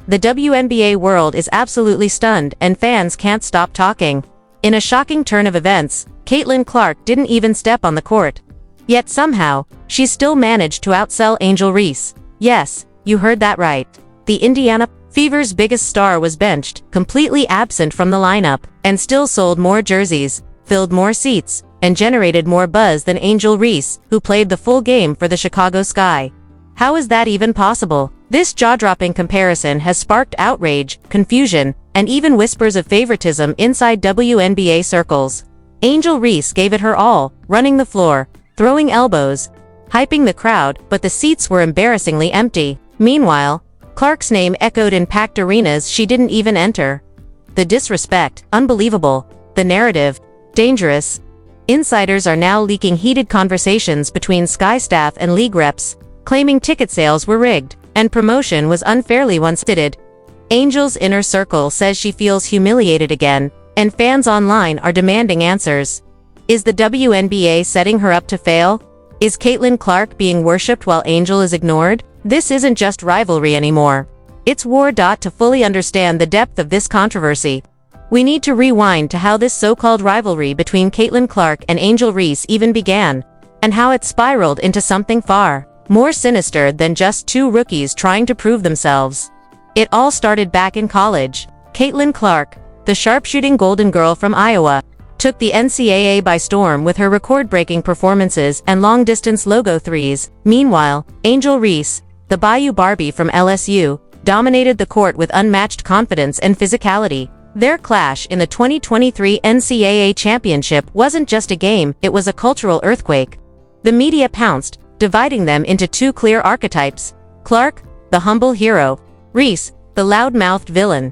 The WNBA world is absolutely stunned and fans can't stop talking. In a shocking turn of events, Caitlin Clark didn't even step on the court. Yet somehow, she still managed to outsell Angel Reese. Yes, you heard that right. The Indiana Fever's biggest star was benched, completely absent from the lineup, and still sold more jerseys, filled more seats, and generated more buzz than Angel Reese, who played the full game for the Chicago Sky. How is that even possible? This jaw-dropping comparison has sparked outrage, confusion, and even whispers of favoritism inside WNBA circles. Angel Reese gave it her all, running the floor, throwing elbows, hyping the crowd, but the seats were embarrassingly empty. Meanwhile, Clark's name echoed in packed arenas she didn't even enter. The disrespect, unbelievable. The narrative, dangerous. Insiders are now leaking heated conversations between Sky staff and league reps, claiming ticket sales were rigged, and promotion was unfairly one-sided. Angel's inner circle says she feels humiliated again, and fans online are demanding answers. Is the WNBA setting her up to fail? Is Caitlin Clark being worshipped while Angel is ignored? This isn't just rivalry anymore. It's war. To fully understand the depth of this controversy, we need to rewind to how this so-called rivalry between Caitlin Clark and Angel Reese even began, and how it spiraled into something far more sinister than just two rookies trying to prove themselves. It all started back in college. Caitlin Clark, the sharpshooting Golden Girl from Iowa, took the NCAA by storm with her record-breaking performances and long-distance logo threes. Meanwhile, Angel Reese, the Bayou Barbie from LSU, dominated the court with unmatched confidence and physicality. Their clash in the 2023 NCAA championship wasn't just a game, it was a cultural earthquake. The media pounced, dividing them into two clear archetypes: Clark, the humble hero; Reese, the loud-mouthed villain.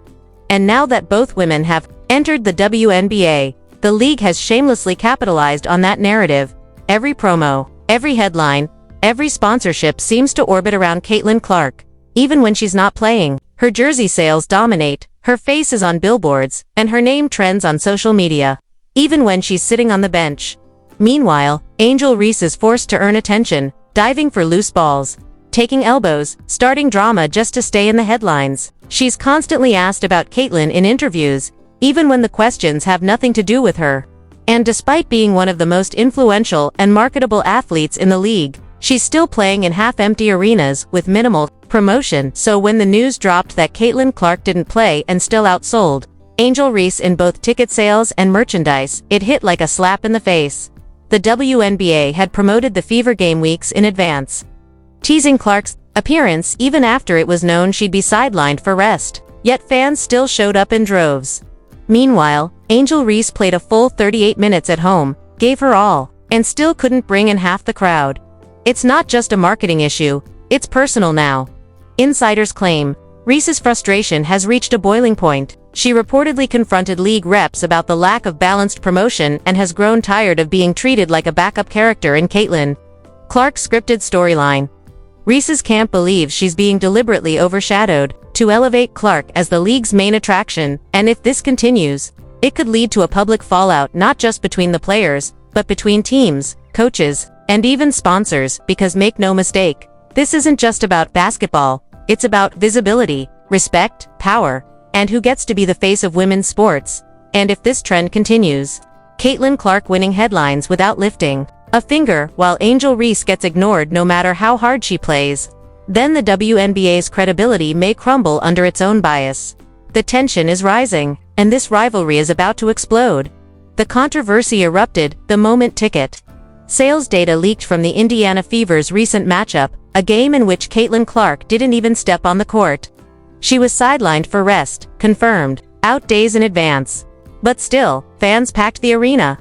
And now that both women have entered the WNBA, the league has shamelessly capitalized on that narrative. Every promo, every headline, every sponsorship seems to orbit around Caitlin Clark. Even when she's not playing, her jersey sales dominate, her face is on billboards, and her name trends on social media. Even when she's sitting on the bench. Meanwhile, Angel Reese is forced to earn attention, diving for loose balls, taking elbows, starting drama just to stay in the headlines. She's constantly asked about Caitlin in interviews, even when the questions have nothing to do with her. And despite being one of the most influential and marketable athletes in the league, she's still playing in half-empty arenas with minimal promotion. So when the news dropped that Caitlin Clark didn't play and still outsold Angel Reese in both ticket sales and merchandise, it hit like a slap in the face. The WNBA had promoted the Fever game weeks in advance, teasing Clark's appearance even after it was known she'd be sidelined for rest. Yet fans still showed up in droves. Meanwhile, Angel Reese played a full 38 minutes at home, gave her all, and still couldn't bring in half the crowd. It's not just a marketing issue, it's personal now. Insiders claim Reese's frustration has reached a boiling point. She reportedly confronted league reps about the lack of balanced promotion and has grown tired of being treated like a backup character in Caitlin Clark's scripted storyline. Reese's camp believes she's being deliberately overshadowed to elevate Clark as the league's main attraction, and if this continues, it could lead to a public fallout not just between the players, but between teams, coaches, and even sponsors, because make no mistake, this isn't just about basketball, it's about visibility, respect, power, and who gets to be the face of women's sports. And if this trend continues, Caitlin Clark winning headlines without lifting a finger while Angel Reese gets ignored no matter how hard she plays, then the WNBA's credibility may crumble under its own bias. The tension is rising, and this rivalry is about to explode. The controversy erupted the moment ticket sales data leaked from the Indiana Fever's recent matchup, a game in which Caitlin Clark didn't even step on the court. She was sidelined for rest, confirmed, out days in advance. But still, fans packed the arena.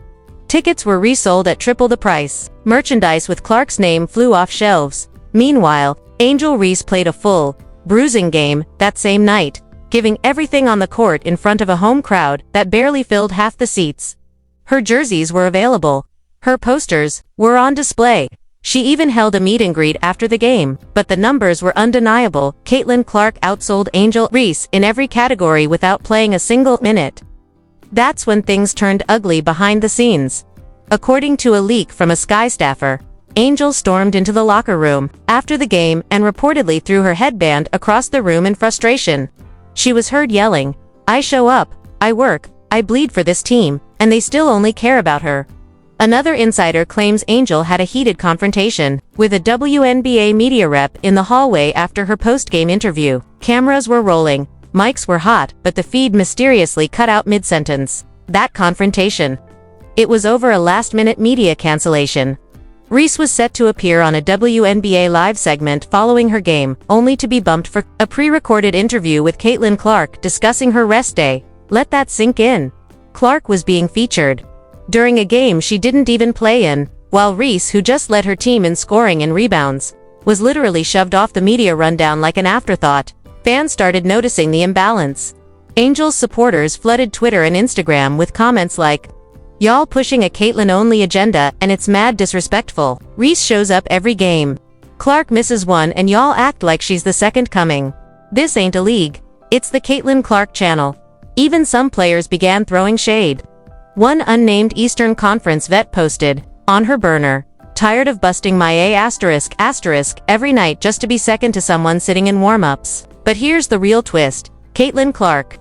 Tickets were resold at triple the price. Merchandise with Clark's name flew off shelves. Meanwhile, Angel Reese played a full, bruising game that same night, giving everything on the court in front of a home crowd that barely filled half the seats. Her jerseys were available. Her posters were on display. She even held a meet and greet after the game, but the numbers were undeniable. Caitlin Clark outsold Angel Reese in every category without playing a single minute. That's when things turned ugly behind the scenes. According to a leak from a Sky staffer, Angel stormed into the locker room after the game and reportedly threw her headband across the room in frustration. She was heard yelling, "I show up, I work, I bleed for this team, and they still only care about her." Another insider claims Angel had a heated confrontation with a WNBA media rep in the hallway after her post-game interview. Cameras were rolling, mics were hot, but the feed mysteriously cut out mid-sentence. That confrontation. It was over a last-minute media cancellation. Reese was set to appear on a WNBA live segment following her game, only to be bumped for a pre-recorded interview with Caitlin Clark discussing her rest day. Let that sink in. Clark was being featured during a game she didn't even play in, while Reese, who just led her team in scoring and rebounds, was literally shoved off the media rundown like an afterthought. Fans started noticing the imbalance. Angel's supporters flooded Twitter and Instagram with comments like, "Y'all pushing a Caitlyn-only agenda and it's mad disrespectful. Reese shows up every game. Clark misses one and y'all act like she's the second coming. This ain't a league. It's the Caitlin Clark channel." Even some players began throwing shade. One unnamed Eastern Conference vet posted, on her burner, "Tired of busting my *** every night just to be second to someone sitting in warm-ups." But here's the real twist. Caitlin Clark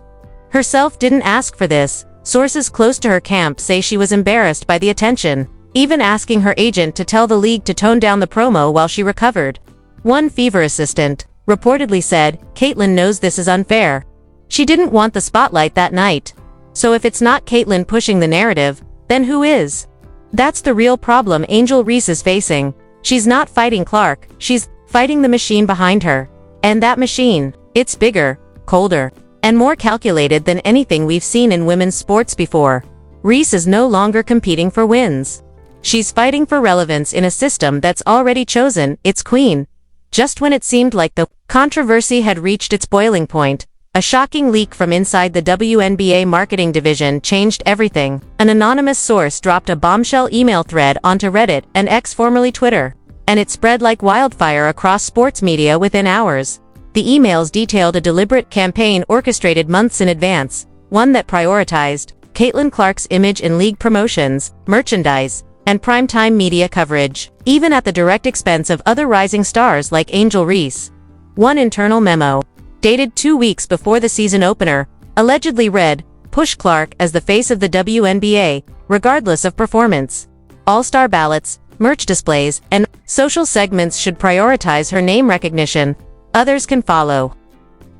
herself didn't ask for this. Sources close to her camp say she was embarrassed by the attention, even asking her agent to tell the league to tone down the promo while she recovered. One Fever assistant reportedly said, "Caitlin knows this is unfair. She didn't want the spotlight that night. So if it's not Caitlin pushing the narrative, then who is?" That's the real problem Angel Reese is facing. She's not fighting Clark, she's fighting the machine behind her. And that machine, it's bigger, colder, and more calculated than anything we've seen in women's sports before. Reese is no longer competing for wins. She's fighting for relevance in a system that's already chosen its queen. Just when it seemed like the controversy had reached its boiling point, a shocking leak from inside the WNBA marketing division changed everything. An anonymous source dropped a bombshell email thread onto Reddit and X, formerly Twitter, and it spread like wildfire across sports media within hours. The emails detailed a deliberate campaign orchestrated months in advance, one that prioritized Caitlin Clark's image in league promotions, merchandise, and primetime media coverage, even at the direct expense of other rising stars like Angel Reese. One internal memo, dated 2 weeks before the season opener, allegedly read, "Push Clark as the face of the WNBA, regardless of performance. All-star ballots, merch displays, and social segments should prioritize her name recognition. Others can follow."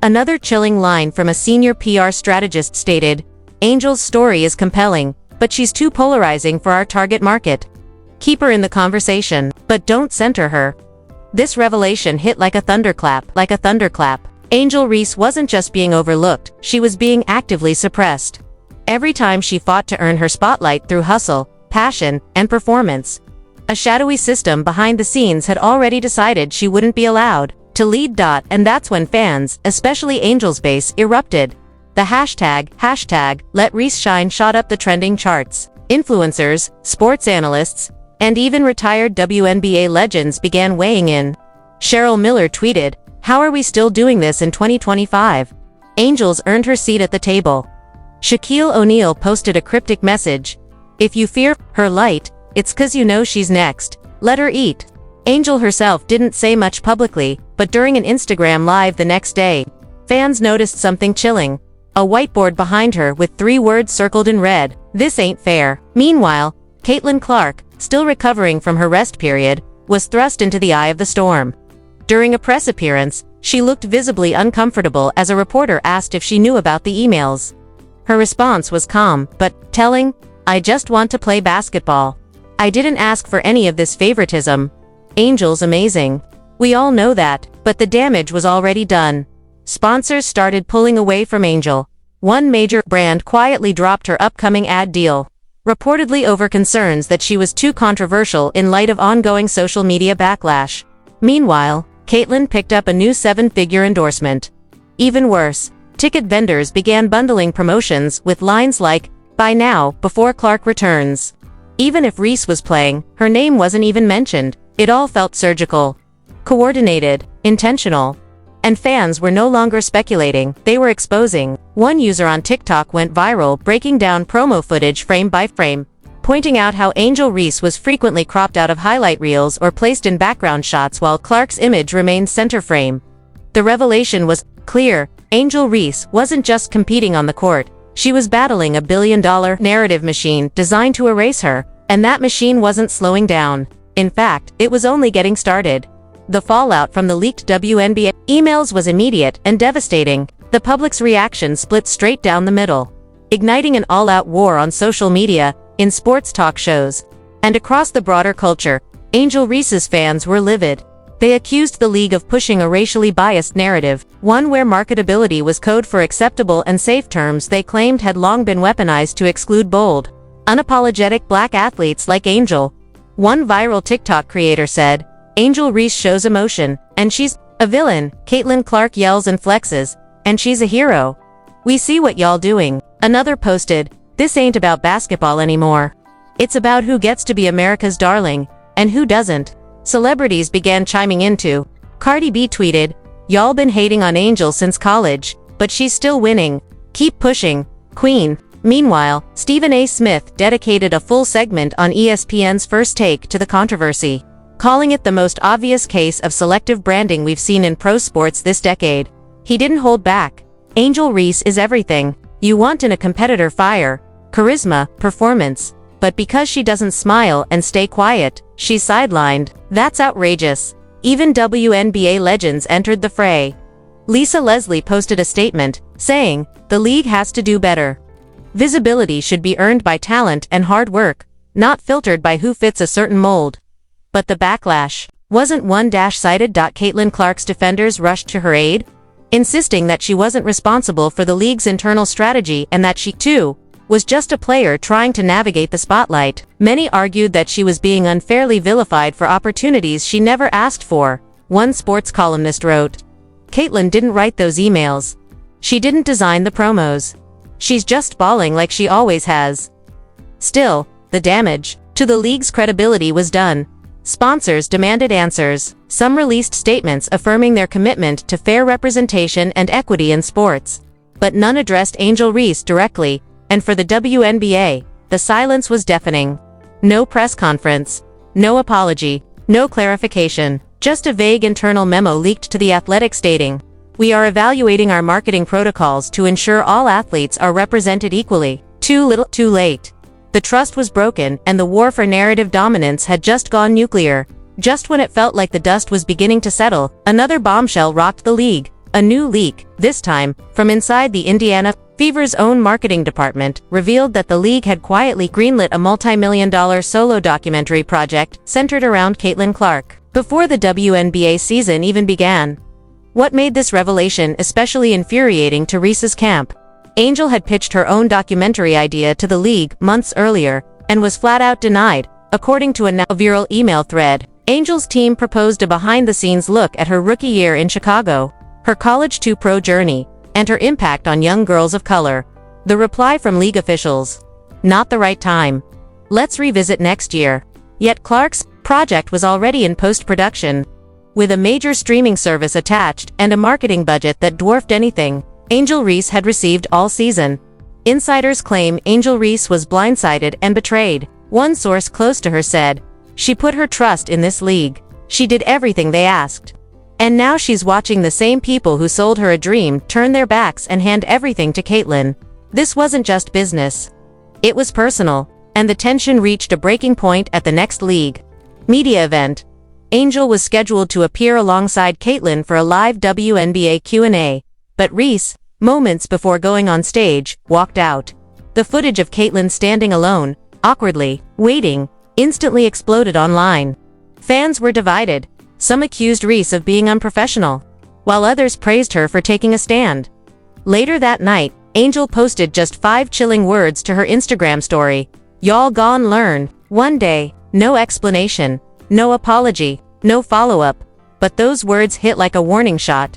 Another chilling line from a senior PR strategist stated, "Angel's story is compelling, but she's too polarizing for our target market. Keep her in the conversation, but don't center her." This revelation hit like a thunderclap. Angel Reese wasn't just being overlooked, she was being actively suppressed. Every time she fought to earn her spotlight through hustle, passion, and performance, a shadowy system behind the scenes had already decided she wouldn't be allowed to lead. And that's when fans, especially Angel's base, erupted. The hashtag Let Reese Shine shot up the trending charts. Influencers, sports analysts, and even retired WNBA legends began weighing in. Cheryl Miller tweeted, "How are we still doing this in 2025? Angel's earned her seat at the table." Shaquille O'Neal posted a cryptic message, "If you fear her light, it's 'cause you know she's next. Let her eat." Angel herself didn't say much publicly, but during an Instagram live the next day, fans noticed something chilling. A whiteboard behind her with 3 words circled in red, "This ain't fair." Meanwhile, Caitlin Clark, still recovering from her rest period, was thrust into the eye of the storm. During a press appearance, she looked visibly uncomfortable as a reporter asked if she knew about the emails. Her response was calm, but telling, "I just want to play basketball. I didn't ask for any of this favoritism. Angel's amazing. We all know that, but the damage was already done." Sponsors started pulling away from Angel. One major brand quietly dropped her upcoming ad deal, reportedly over concerns that she was too controversial in light of ongoing social media backlash. Meanwhile, Caitlin picked up a new 7-figure endorsement. Even worse, ticket vendors began bundling promotions with lines like, "Buy now, before Clark returns." Even if Reese was playing, her name wasn't even mentioned. It all felt surgical, coordinated, intentional. And fans were no longer speculating, they were exposing. One user on TikTok went viral breaking down promo footage frame by frame, pointing out how Angel Reese was frequently cropped out of highlight reels or placed in background shots while Clark's image remained center frame. The revelation was clear: Angel Reese wasn't just competing on the court, she was battling a billion-dollar narrative machine designed to erase her, and that machine wasn't slowing down. In fact, it was only getting started. The fallout from the leaked WNBA emails was immediate and devastating. The public's reaction split straight down the middle, igniting an all-out war on social media, in sports talk shows, and across the broader culture. Angel Reese's fans were livid. They accused the league of pushing a racially biased narrative, one where marketability was code for acceptable and safe terms they claimed had long been weaponized to exclude bold, unapologetic black athletes like Angel. One viral TikTok creator said, "Angel Reese shows emotion, and she's a villain." Caitlin Clark yells and flexes, "And she's a hero. We see what y'all doing." Another posted, "This ain't about basketball anymore. It's about who gets to be America's darling, and who doesn't." Celebrities began chiming in too. Cardi B tweeted, "Y'all been hating on Angel since college, but she's still winning. Keep pushing, Queen." Meanwhile, Stephen A. Smith dedicated a full segment on ESPN's First Take to the controversy, calling it the most obvious case of selective branding we've seen in pro sports this decade. He didn't hold back. Angel Reese is everything you want in a competitor: fire, charisma, performance. But because she doesn't smile and stay quiet, she's sidelined. That's outrageous. Even WNBA legends entered the fray. Lisa Leslie posted a statement, saying, "The league has to do better. Visibility should be earned by talent and hard work, not filtered by who fits a certain mold." But the backlash wasn't one-sided. Caitlin Clark's defenders rushed to her aid, insisting that she wasn't responsible for the league's internal strategy and that she, too, was just a player trying to navigate the spotlight. Many argued that she was being unfairly vilified for opportunities she never asked for. One sports columnist wrote, "Caitlin didn't write those emails. She didn't design the promos. She's just balling like she always has." Still, the damage to the league's credibility was done. Sponsors demanded answers. Some released statements affirming their commitment to fair representation and equity in sports. But none addressed Angel Reese directly. And for the WNBA, the silence was deafening. No press conference, no apology, no clarification, just a vague internal memo leaked to The Athletic stating, "We are evaluating our marketing protocols to ensure all athletes are represented equally." Too little, too late. The trust was broken and the war for narrative dominance had just gone nuclear. Just when it felt like the dust was beginning to settle, another bombshell rocked the league. A new leak, this time, from inside the Indiana Fever's own marketing department, revealed that the league had quietly greenlit a multi-million-dollar solo documentary project centered around Caitlin Clark before the WNBA season even began. What made this revelation especially infuriating to Reese's camp? Angel had pitched her own documentary idea to the league months earlier and was flat-out denied. According to a now viral email thread, Angel's team proposed a behind-the-scenes look at her rookie year in Chicago, her college-to-pro journey, and her impact on young girls of color. The reply from league officials: "Not the right time. Let's revisit next year." Yet Clark's project was already in post-production. With a major streaming service attached and a marketing budget that dwarfed anything Angel Reese had received all season. Insiders claim Angel Reese was blindsided and betrayed. One source close to her said, "She put her trust in this league. She did everything they asked. And now she's watching the same people who sold her a dream turn their backs and hand everything to Caitlin." This wasn't just business. It was personal, and the tension reached a breaking point at the next league media event. Angel was scheduled to appear alongside Caitlin for a live WNBA Q&A, but Reese, moments before going on stage, walked out. The footage of Caitlin standing alone, awkwardly, waiting, instantly exploded online. Fans were divided. Some accused Reese of being unprofessional, while others praised her for taking a stand. Later that night, Angel posted just 5 chilling words to her Instagram story. "Y'all gon' learn one day." No explanation, no apology, no follow-up. But those words hit like a warning shot.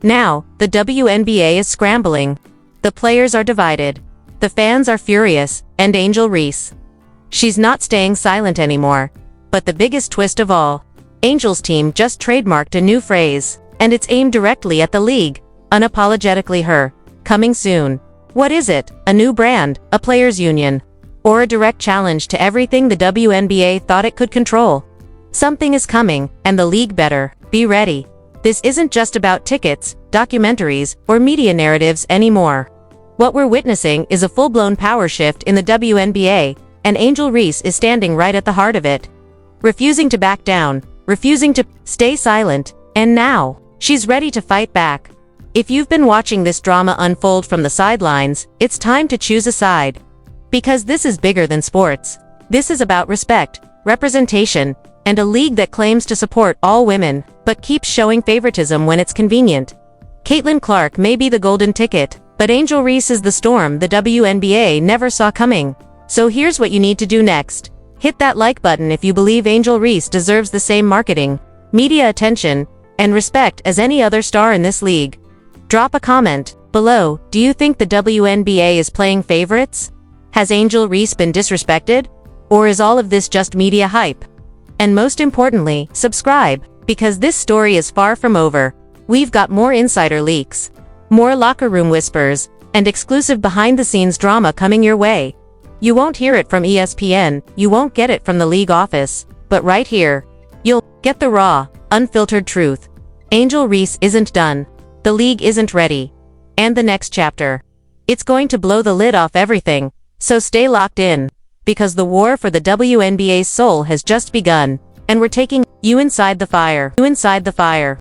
Now, the WNBA is scrambling. The players are divided. The fans are furious, and Angel Reese, she's not staying silent anymore. But the biggest twist of all, Angel's team just trademarked a new phrase, and it's aimed directly at the league: "Unapologetically her." Coming soon. What is it? A new brand, a players' union, or a direct challenge to everything the WNBA thought it could control? Something is coming, and the league better be ready. This isn't just about tickets, documentaries, or media narratives anymore. What we're witnessing is a full-blown power shift in the WNBA, and Angel Reese is standing right at the heart of it. Refusing to back down, refusing to stay silent, and now, she's ready to fight back. If you've been watching this drama unfold from the sidelines, it's time to choose a side. Because this is bigger than sports. This is about respect, representation, and a league that claims to support all women, but keeps showing favoritism when it's convenient. Caitlin Clark may be the golden ticket, but Angel Reese is the storm the WNBA never saw coming. So here's what you need to do next. Hit that like button if you believe Angel Reese deserves the same marketing, media attention, and respect as any other star in this league. Drop a comment below. Do you think the WNBA is playing favorites? Has Angel Reese been disrespected? Or is all of this just media hype? And most importantly, subscribe, because this story is far from over. We've got more insider leaks, more locker room whispers, and exclusive behind-the-scenes drama coming your way. You won't hear it from ESPN, you won't get it from the league office, but right here, you'll get the raw, unfiltered truth. Angel Reese isn't done. The league isn't ready. And the next chapter. It's going to blow the lid off everything, so stay locked in. Because the war for the WNBA's soul has just begun, and we're taking you inside the fire.